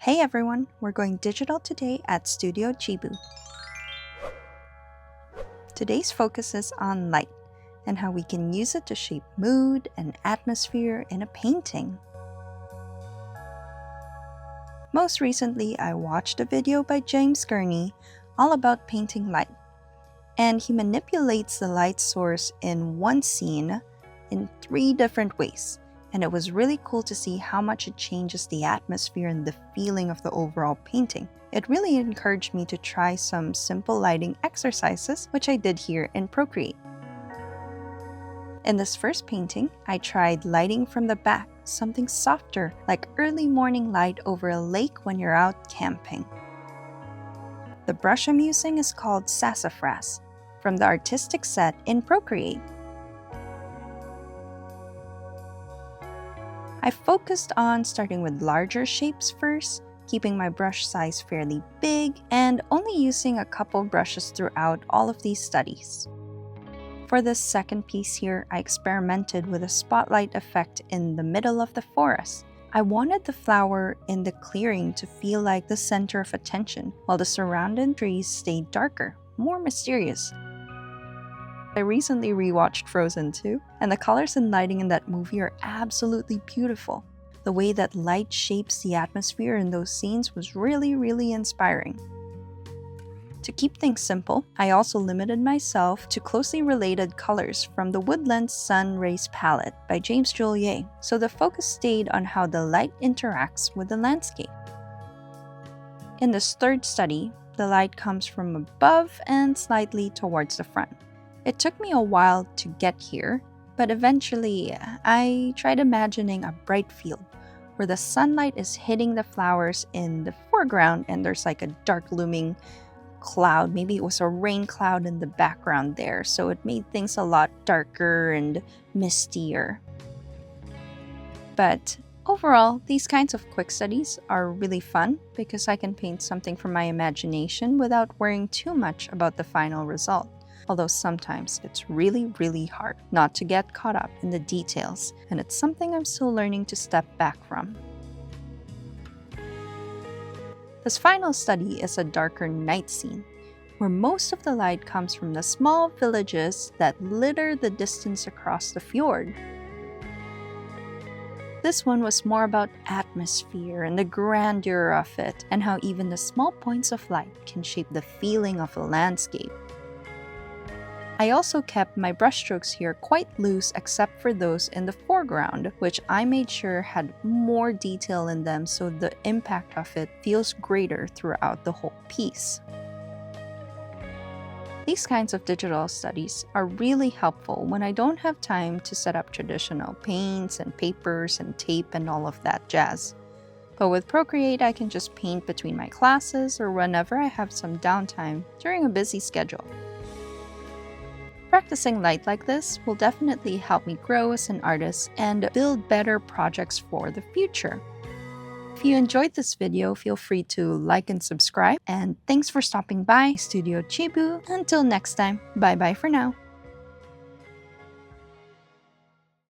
Hey everyone, we're going digital today at Studio Chiibu. Today's focus is on light and how we can use it to shape mood and atmosphere in a painting. Most recently, I watched a video by Gurney all about painting light, and he manipulates the light source in one scene in 3 different ways. And it was really cool to see how much it changes the atmosphere and the feeling of the overall painting. It really encouraged me to try some simple lighting exercises, which I did here in Procreate. In this first painting, I tried lighting from the back, something softer, like early morning light over a lake when you're out camping. The brush I'm using is called Sassafras, from the artistic set in Procreate. I focused on starting with larger shapes first, keeping my brush size fairly big, and only using a couple brushes throughout all of these studies. For this second piece here, I experimented with a spotlight effect in the middle of the forest. I wanted the flower in the clearing to feel like the center of attention, while the surrounding trees stayed darker, more mysterious. I recently rewatched Frozen 2, and the colors and lighting in that movie are absolutely beautiful. The way that light shapes the atmosphere in those scenes was really inspiring. To keep things simple, I also limited myself to closely related colors from the Woodland Sun Rays palette by James Juliet, so the focus stayed on how the light interacts with the landscape. In this third study, the light comes from above and slightly towards the front. It took me a while to get here, but eventually I tried imagining a bright field where the sunlight is hitting the flowers in the foreground and there's like a dark looming cloud. Maybe it was a rain cloud in the background there, so it made things a lot darker and mistier. But overall, these kinds of quick studies are really fun because I can paint something from my imagination without worrying too much about the final result. Although sometimes it's really hard not to get caught up in the details, and it's something I'm still learning to step back from. This final study is a darker night scene, where most of the light comes from the small villages that litter the distance across the fjord. This one was more about atmosphere and the grandeur of it, and how even the small points of light can shape the feeling of a landscape. I also kept my brushstrokes here quite loose except for those in the foreground, which I made sure had more detail in them so the impact of it feels greater throughout the whole piece. These kinds of digital studies are really helpful when I don't have time to set up traditional paints and papers and tape and all of that jazz. But with Procreate, I can just paint between my classes or whenever I have some downtime during a busy schedule. Practicing light like this will definitely help me grow as an artist and build better projects for the future. If you enjoyed this video, feel free to like and subscribe. And thanks for stopping by Studio Chiibu. Until next time, bye bye for now.